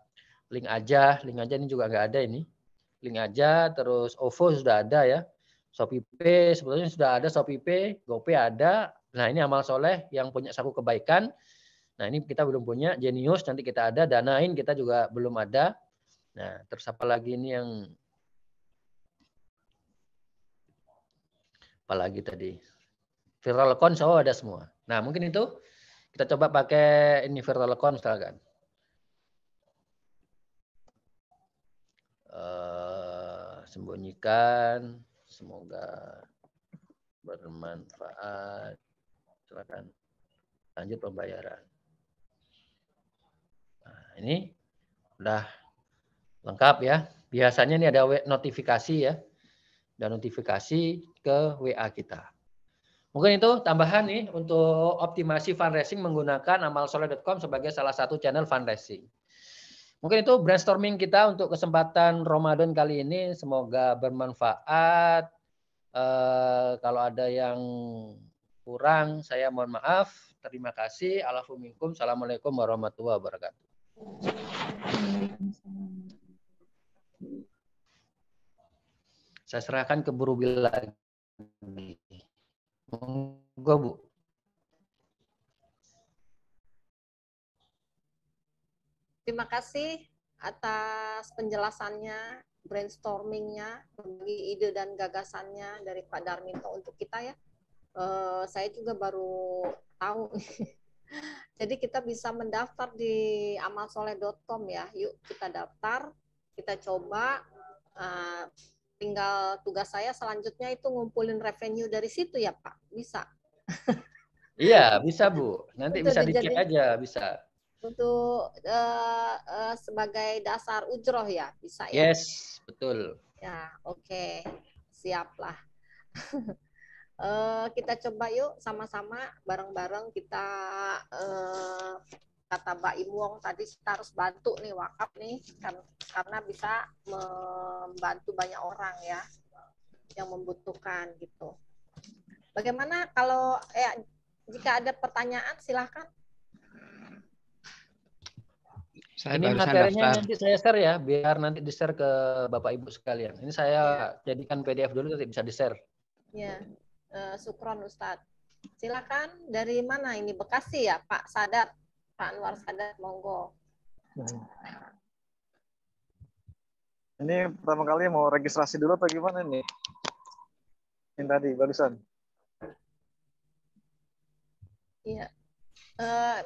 link aja ini juga nggak ada ini. Link aja, terus OVO sudah ada ya. Shopee Pay sebetulnya sudah ada, Shopee Pay, GoPay ada. Nah, ini Amal Soleh yang punya Saku Kebaikan. Nah, ini kita belum punya. Genius nanti kita ada, Danain kita juga belum ada. Nah, terus apa lagi ini yang apalagi tadi? Virtual account ada semua. Nah, mungkin itu kita coba pakai ini virtual account misalkan. Sembunyikan, semoga bermanfaat. Silakan lanjut pembayaran. Nah, ini udah lengkap ya. Biasanya ini ada notifikasi ya. Dan notifikasi ke WA kita. Mungkin itu tambahan nih untuk optimasi fundraising menggunakan amalsoleh.com sebagai salah satu channel fundraising. Mungkin itu brainstorming kita untuk kesempatan Ramadan kali ini. Semoga bermanfaat. Kalau ada yang kurang, saya mohon maaf. Terima kasih. Alhamdulillah. Assalamualaikum warahmatullahi wabarakatuh. Saya serahkan ke Bu Rubil lagi. Monggo, Bu. Terima kasih atas penjelasannya, brainstormingnya, berbagi ide dan gagasannya dari Pak Darminto untuk kita ya. Saya juga baru tahu. Jadi kita bisa mendaftar di amalsoleh.com ya. Yuk kita daftar, kita coba. Tinggal tugas saya selanjutnya itu ngumpulin revenue dari situ ya Pak. Bisa. Iya, bisa Bu. Nanti bisa dicek aja, bisa. Untuk sebagai dasar ujroh ya, bisa ya? Yes, betul. Ya, oke. Siap lah. Kita coba yuk sama-sama bareng-bareng kita kata Mbak Imwong tadi kita harus bantu nih wakaf nih karena bisa membantu banyak orang ya yang membutuhkan gitu. Bagaimana kalau jika ada pertanyaan silahkan. Ini materinya nanti saya share ya, biar nanti di-share ke Bapak Ibu sekalian. Ini saya jadikan PDF dulu nanti bisa di-share. Ya, syukron Ustadz. Silakan dari mana ini Bekasi ya Pak Sadat, Pak Anwar Sadat, monggo. Ini pertama kali mau registrasi dulu atau gimana nih? Yang tadi barusan. Iya.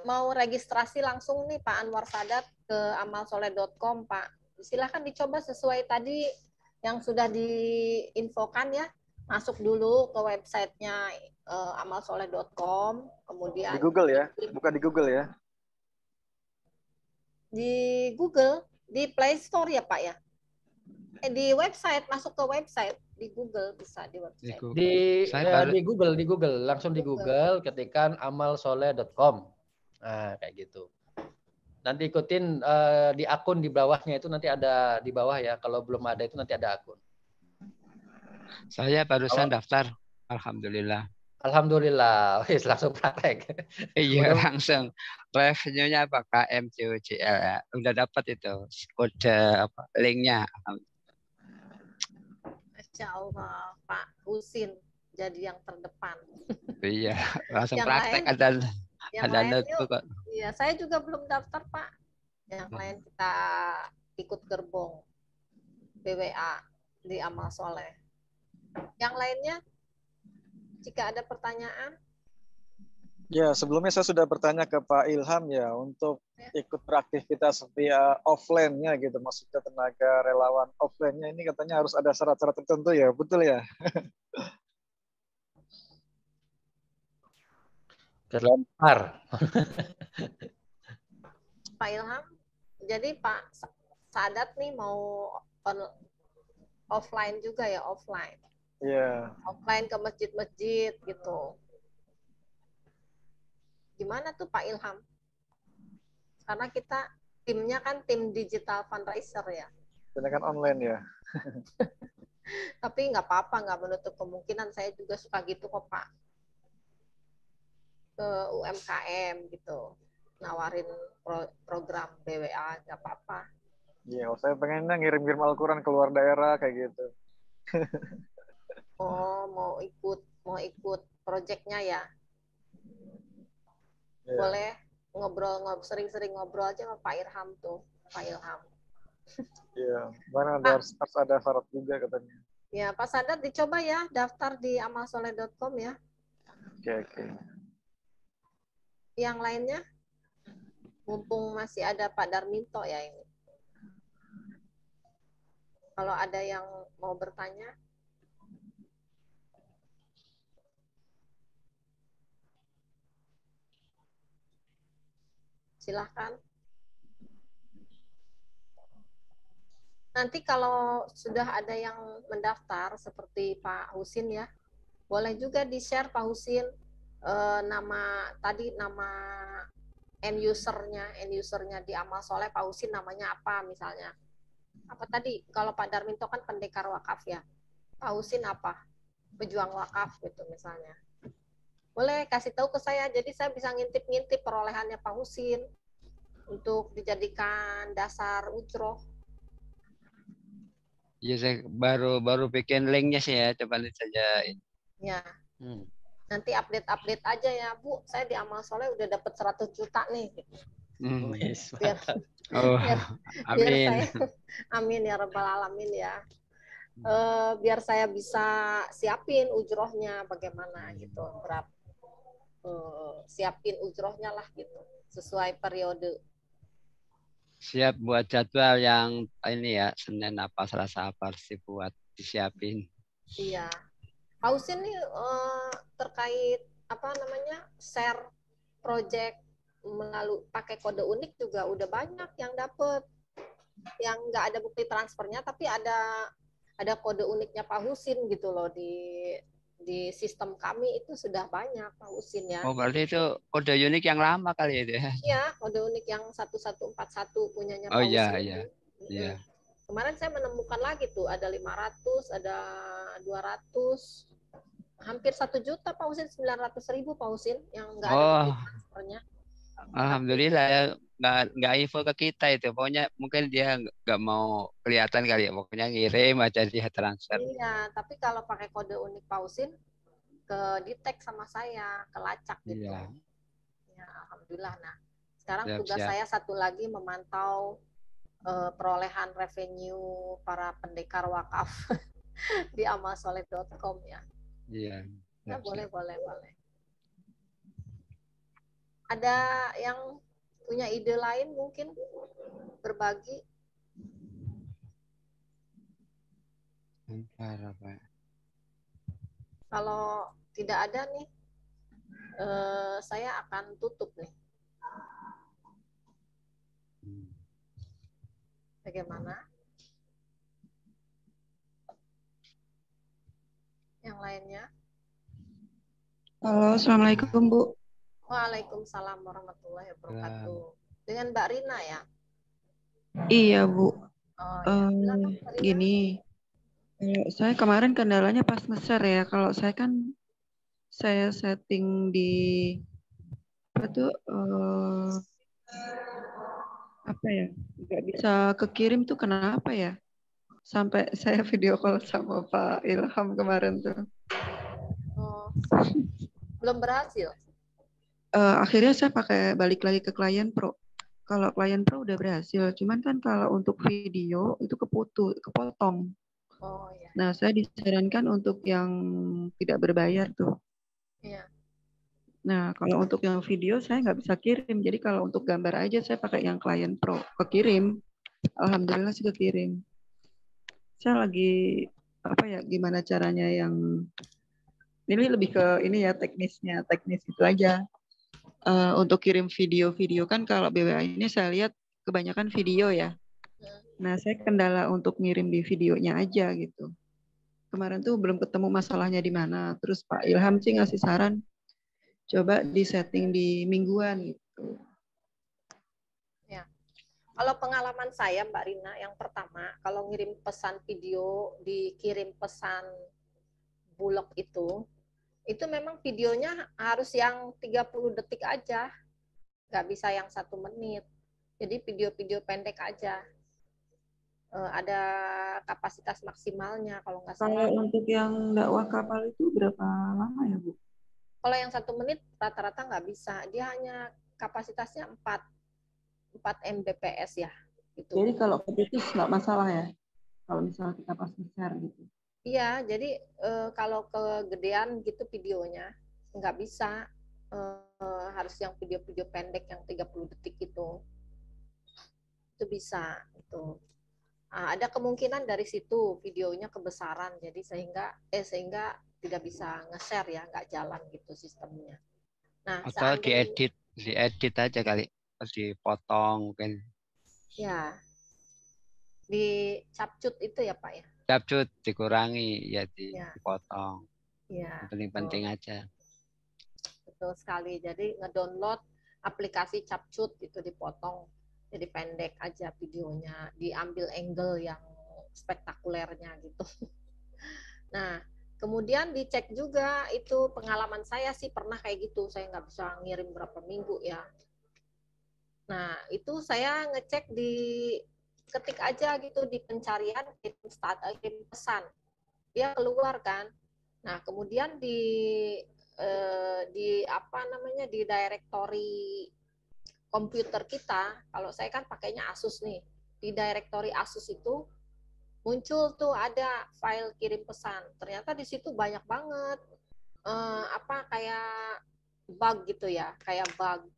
Mau registrasi langsung nih Pak Anwar Sadat ke amalsoleh.com Pak. Silahkan dicoba sesuai tadi yang sudah diinfokan ya. Masuk dulu ke websitenya amalsoleh.com, kemudian di Google ya, bukan di Google ya. Di Google, di Play Store ya Pak ya. Di website, masuk ke website, di Google bisa di website. Di Google, langsung di Google ketikan amalsoleh.com. Nah, kayak gitu. Nanti ikutin di akun di bawahnya itu nanti ada di bawah ya. Kalau belum ada itu nanti ada akun. Saya barusan daftar, alhamdulillah. Alhamdulillah, wis langsung praktek. Iya, langsung. Revenue-nya apa? KMCOCL ya. Udah dapat itu kode apa linknya. Masya Allah, Pak Husin jadi yang terdepan. Iya, langsung yang praktek lain, ada notebook kok. Iya, saya juga belum daftar Pak. Yang lain kita ikut gerbong BWA di Amal Soleh. Yang lainnya, jika ada pertanyaan. Ya, sebelumnya saya sudah bertanya ke Pak Ilham ya untuk ikut beraktivitas via offline-nya gitu, maksudnya tenaga relawan offline-nya ini katanya harus ada syarat-syarat tertentu ya, betul ya? Terlempar. Pak Ilham, jadi Pak Sadat nih mau offline juga ya, offline. Iya. Offline ke masjid-masjid gitu. Gimana tuh Pak Ilham? Karena kita timnya kan tim digital fundraiser ya. Kebanyakan online ya. Tapi nggak apa-apa, nggak menutup kemungkinan. Saya juga suka gitu kok Pak. Ke UMKM gitu. Nawarin program BWA, nggak apa-apa. Iya, saya pengennya ngirim-ngirim Al-Quran ke luar daerah kayak gitu. Oh, mau ikut proyeknya ya? Iya. Boleh sering-sering ngobrol aja sama Pak Ilham tuh, Pak Ilham. Iya, mana harus ada syarat juga katanya. Ya, Pak Sadat dicoba ya daftar di amalsoleh.com ya. Oke. Yang lainnya, mumpung masih ada Pak Darminto ya ini. Kalau ada yang mau bertanya. Silahkan. Nanti kalau sudah ada yang mendaftar seperti Pak Husin ya, boleh juga di-share Pak Husin nama end usernya di Amal Soleh Pak Husin namanya apa misalnya. Apa tadi kalau Pak Darminto kan pendekar wakaf ya. Pak Husin apa? Pejuang wakaf gitu misalnya. Boleh kasih tahu ke saya, jadi saya bisa ngintip-ngintip perolehannya Pak Husin untuk dijadikan dasar ujroh. Ya, saya baru bikin linknya sih ya, coba lihat saja. Ya. Nanti update aja ya, Bu. Saya di Amal Soleh udah dapat 100 juta nih. Biar saya, amin ya rabbal alamin ya. Biar saya bisa siapin ujrohnya bagaimana gitu, berapa siapin ujrohnya lah gitu, sesuai periode. Siap buat jadwal yang ini ya, Senin apa Selasa apa harus dibuat, disiapin. Iya. Pak Husin nih terkait share project melalui pakai kode unik juga udah banyak yang dapet, yang nggak ada bukti transfernya tapi ada kode uniknya Pak Husin gitu loh di sistem kami itu sudah banyak Pak Husin ya. Oh, berarti itu kode unik yang lama kali itu ya? Iya, kode unik yang 1141 punyanya Pak Oh Husin. iya. Kemarin saya menemukan lagi tuh ada 500, ada 200, hampir 1 juta Pak Husin, 900.000 Pak Husin yang nggak ada bukti transfernya. Alhamdulillah ya, nggak info ke kita itu. Pokoknya mungkin dia nggak mau kelihatan kali ya. Pokoknya ngirim aja dia transfer. Iya, tapi kalau pakai kode unik Pak Husin ke detect sama saya, kelacak gitu. Iya. Ya, alhamdulillah. Nah, sekarang tugas saya satu lagi memantau perolehan revenue para pendekar wakaf di amalsoleh.com ya. Iya. Ya, boleh. Ada yang punya ide lain mungkin berbagi? Kalau tidak ada nih, saya akan tutup nih. Bagaimana? Yang lainnya? Halo, Assalamualaikum Bu. Waalaikumsalam warahmatullahi wabarakatuh. Dengan Mbak Rina ya? Iya Bu. Oh, ya. Gini, saya kemarin kendalanya pas nge-share ya. Kalau saya kan saya setting di nggak bisa kekirim tuh kenapa ya? Sampai saya video call sama Pak Ilham kemarin tuh. Oh, belum berhasil? Akhirnya saya pakai balik lagi ke Client Pro. Kalau Client Pro udah berhasil, cuman kan kalau untuk video itu kepotong. Oh iya. Nah, saya disarankan untuk yang tidak berbayar tuh. Iya. Nah, kalau untuk yang video saya nggak bisa kirim. Jadi kalau untuk gambar aja saya pakai yang Client Pro. Kekirim. Alhamdulillah sih kekirim. Saya lagi gimana caranya yang ini lebih ke ini ya teknis itu aja. Untuk kirim video kan kalau BWA ini saya lihat kebanyakan video ya. Nah, saya kendala untuk ngirim di videonya aja gitu. Kemarin tuh belum ketemu masalahnya di mana. Terus Pak Ilham sih ngasih saran, coba disetting di mingguan gitu. Ya. Kalau pengalaman saya Mbak Rina, yang pertama, kalau ngirim pesan video, dikirim pesan bulog itu memang videonya harus yang 30 detik aja, nggak bisa yang 1 menit. Jadi video-video pendek aja. Ada kapasitas maksimalnya kalau nggak salah. Kalau untuk yang dakwah kapal itu berapa lama ya Bu? Kalau yang 1 menit rata-rata nggak bisa. Dia hanya kapasitasnya 4 Mbps ya. Gitu. Jadi kalau putus nggak masalah ya? Kalau misalnya kita pas share gitu. Iya, jadi kalau kegedean gitu videonya nggak bisa. Harus yang video-video pendek yang 30 detik itu bisa. Itu. Ada kemungkinan dari situ videonya kebesaran, jadi sehingga tidak bisa nge-share ya, nggak jalan gitu sistemnya. Nah, atau diedit aja kali, dipotong mungkin. Ya, di capcut itu ya Pak ya. Capcut dikurangi ya, dipotong. Ya. Penting-penting aja. Betul sekali. Jadi ngedownload aplikasi capcut itu dipotong. Jadi pendek aja videonya, diambil angle yang spektakulernya gitu. Nah, kemudian dicek juga itu pengalaman saya sih pernah kayak gitu, saya nggak bisa ngirim berapa minggu ya. Nah, itu saya ngecek ketik aja gitu di pencarian kirim pesan, dia keluar kan. Nah, kemudian di directory komputer kita, kalau saya kan pakainya Asus nih, di directory Asus itu muncul tuh ada file kirim pesan. Ternyata di situ banyak banget kayak bug gitu ya, kayak bug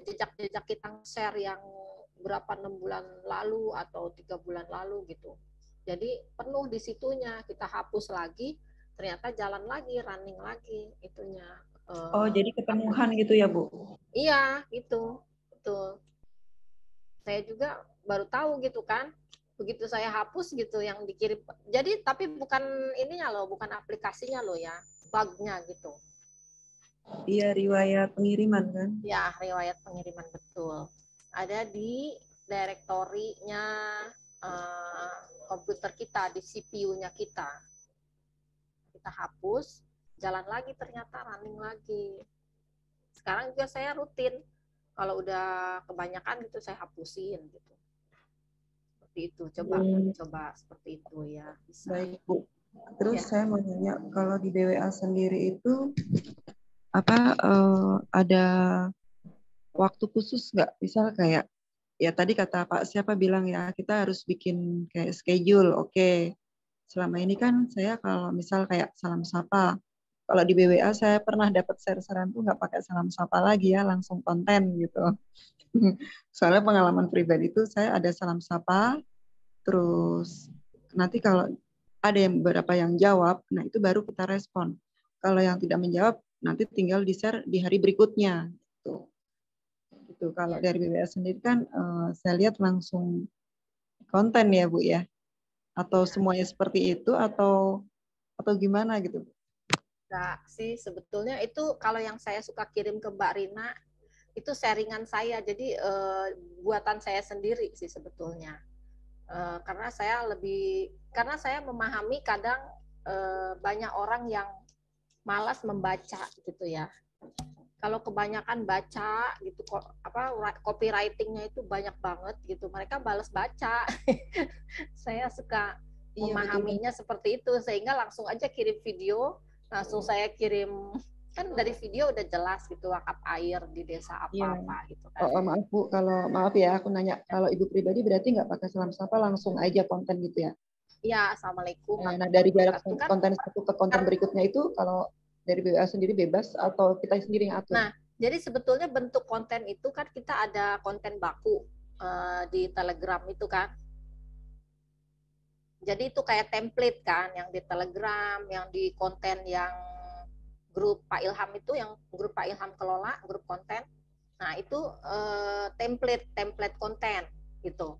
jejak-jejak kita share yang berapa 6 bulan lalu atau 3 bulan lalu gitu. Jadi penuh di situnya, kita hapus lagi, ternyata jalan lagi, running lagi itunya. Jadi kepenuhan gitu ya Bu? Iya, gitu. Betul. Saya juga baru tahu gitu kan. Begitu saya hapus gitu yang dikirim. Jadi tapi bukan ininya loh, bukan aplikasinya loh ya, bugnya gitu. Iya, riwayat pengiriman kan? Ya, riwayat pengiriman betul. Ada di direktorinya komputer kita, di CPU-nya kita. Kita hapus, jalan lagi ternyata, running lagi. Sekarang juga saya rutin, kalau udah kebanyakan gitu saya hapusin gitu. Seperti itu, coba seperti itu ya. Bisa. Baik Bu. Terus ya, saya mau nanya, kalau di BWA sendiri itu ada waktu khusus nggak? Misal kayak ya tadi kata Pak siapa bilang ya kita harus bikin kayak schedule. Oke. Selama ini kan saya kalau misal kayak salam sapa, kalau di BWA saya pernah dapat share-sharean tuh nggak pakai salam sapa lagi ya, langsung konten gitu. Soalnya pengalaman pribadi itu saya ada salam sapa, terus nanti kalau ada yang beberapa yang jawab, nah itu baru kita respon. Kalau yang tidak menjawab, nanti tinggal di-share di hari berikutnya. Gitu. Kalau dari BWA sendiri kan saya lihat langsung konten ya Bu ya. Atau semuanya seperti itu atau gimana gitu? Nah, sih sebetulnya itu kalau yang saya suka kirim ke Mbak Rina itu sharingan saya, jadi buatan saya sendiri sih sebetulnya. Karena saya memahami kadang banyak orang yang malas membaca gitu ya. Kalau kebanyakan baca gitu, copywriting-nya itu banyak banget gitu, mereka balas baca. Saya suka memahaminya seperti itu, sehingga langsung aja kirim video, langsung saya kirim, kan dari video udah jelas gitu wakaf air di desa apa-apa gitu kan. Maaf Bu, maaf ya aku nanya, kalau Ibu pribadi berarti nggak pakai salam sapa, langsung aja konten gitu ya? Iya, assalamualaikum. Nah, dari jarak konten satu ke konten berikutnya itu kalau dari BWA sendiri bebas atau kita sendiri yang atur? Nah, jadi sebetulnya bentuk konten itu kan kita ada konten baku di Telegram itu kan. Jadi itu kayak template kan, yang di Telegram, yang di konten yang grup Pak Ilham itu, yang grup Pak Ilham kelola, grup konten. Nah, itu template konten gitu.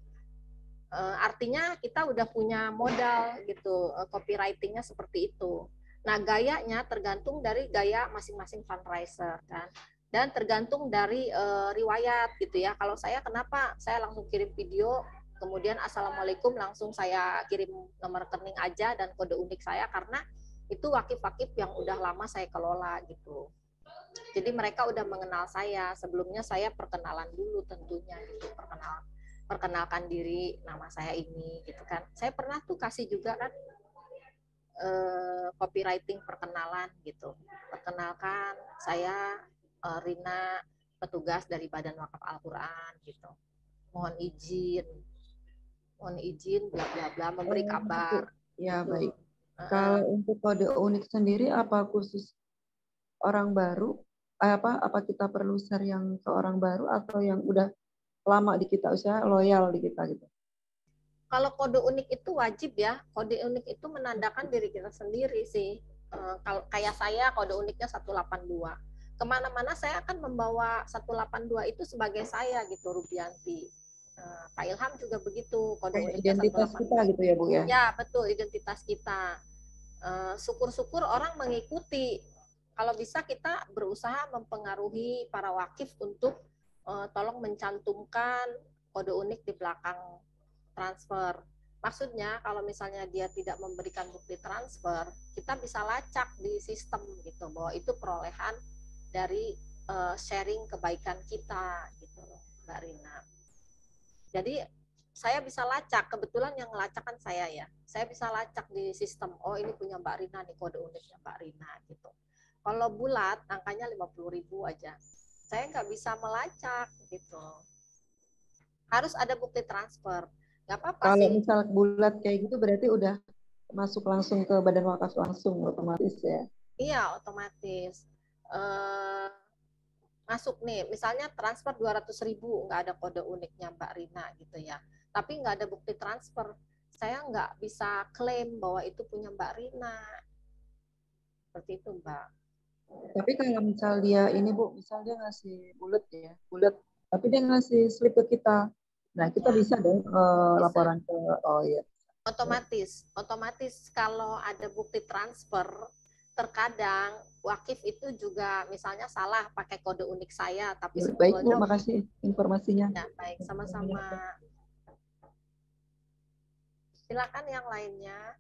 Artinya kita udah punya modal gitu, copywriting-nya seperti itu. Nah, gayanya tergantung dari gaya masing-masing fundraiser kan. Dan tergantung dari riwayat gitu ya. Kalau saya kenapa saya langsung kirim video, kemudian assalamualaikum langsung saya kirim nomor rekening aja dan kode unik saya, karena itu wakif-wakif yang udah lama saya kelola gitu. Jadi mereka udah mengenal saya. Sebelumnya saya perkenalan dulu tentunya gitu, perkenalkan diri, nama saya ini gitu kan. Saya pernah tuh kasih juga kan copywriting perkenalan gitu. Perkenalkan, saya Rina, petugas dari Badan Wakaf Al-Quran gitu. Mohon izin, bla bla bla, memberi kabar. Ya gitu. baik. Kalau untuk kode unik sendiri, apa khusus orang baru? Apa kita perlu share yang ke orang baru atau yang udah lama di kita, usaha loyal di kita gitu? Kalau kode unik itu wajib ya. Kode unik itu menandakan diri kita sendiri sih. Kalau kayak saya kode uniknya 182. Kemana-mana saya akan membawa 182 itu sebagai saya gitu, Rubianti. Pak Ilham juga begitu, kode uniknya identitas 182. kita gitu ya Bu ya? Ya betul, identitas kita. Syukur-syukur orang mengikuti. Kalau bisa kita berusaha mempengaruhi para wakif untuk tolong mencantumkan kode unik di belakang transfer. Maksudnya kalau misalnya dia tidak memberikan bukti transfer, kita bisa lacak di sistem gitu bahwa itu perolehan dari sharing kebaikan kita gitu loh, Mbak Rina. Jadi saya bisa lacak, kebetulan yang ngelacak kan saya ya. Saya bisa lacak di sistem, oh ini punya Mbak Rina nih, kode uniknya Mbak Rina gitu. Kalau bulat angkanya 50.000 aja. Saya nggak bisa melacak gitu. Harus ada bukti transfer. Gak apa-apa Kalau sih. misal bulat kayak gitu berarti udah masuk langsung ke Badan Wakaf langsung otomatis ya? Iya, otomatis. Masuk nih, misalnya transfer 200.000, nggak ada kode uniknya Mbak Rina gitu ya. Tapi nggak ada bukti transfer. Saya nggak bisa klaim bahwa itu punya Mbak Rina. Seperti itu, Mbak. Tapi kalau misal dia ini Bu, misal dia ngasih bulat ya, bulat, tapi dia ngasih slip ke kita. Nah, kita Ya, bisa dong bisa. laporan ke, oh iya. Otomatis kalau ada bukti transfer, terkadang wakif itu juga misalnya salah pakai kode unik saya, tapi Ya, baik Bu, sebetulnya makasih informasinya. ya, baik, sama-sama. Silakan yang lainnya.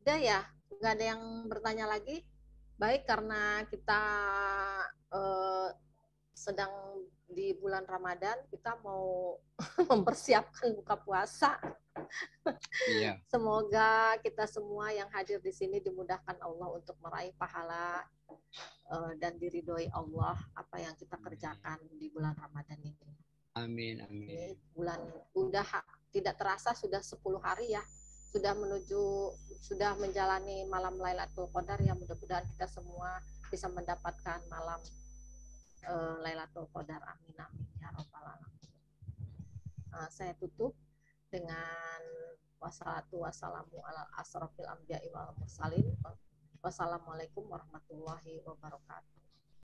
Udah ya, nggak ada yang bertanya lagi. Baik, karena kita sedang di bulan Ramadan, kita mau mempersiapkan buka puasa. Iya. Semoga kita semua yang hadir di sini dimudahkan Allah untuk meraih pahala dan diridhoi Allah apa yang kita kerjakan di bulan Ramadan ini. Amin, amin. Ini bulan udah tidak terasa sudah 10 hari ya. Sudah menjalani malam Lailatul Qadar, yang mudah-mudahan kita semua bisa mendapatkan malam Lailatul Qadar. Amin amin ya rabbal alamin. Saya tutup dengan wassalatu wassalamu ala asrofil anbiya'i wal mursalin. Wassalamualaikum warahmatullahi wabarakatuh.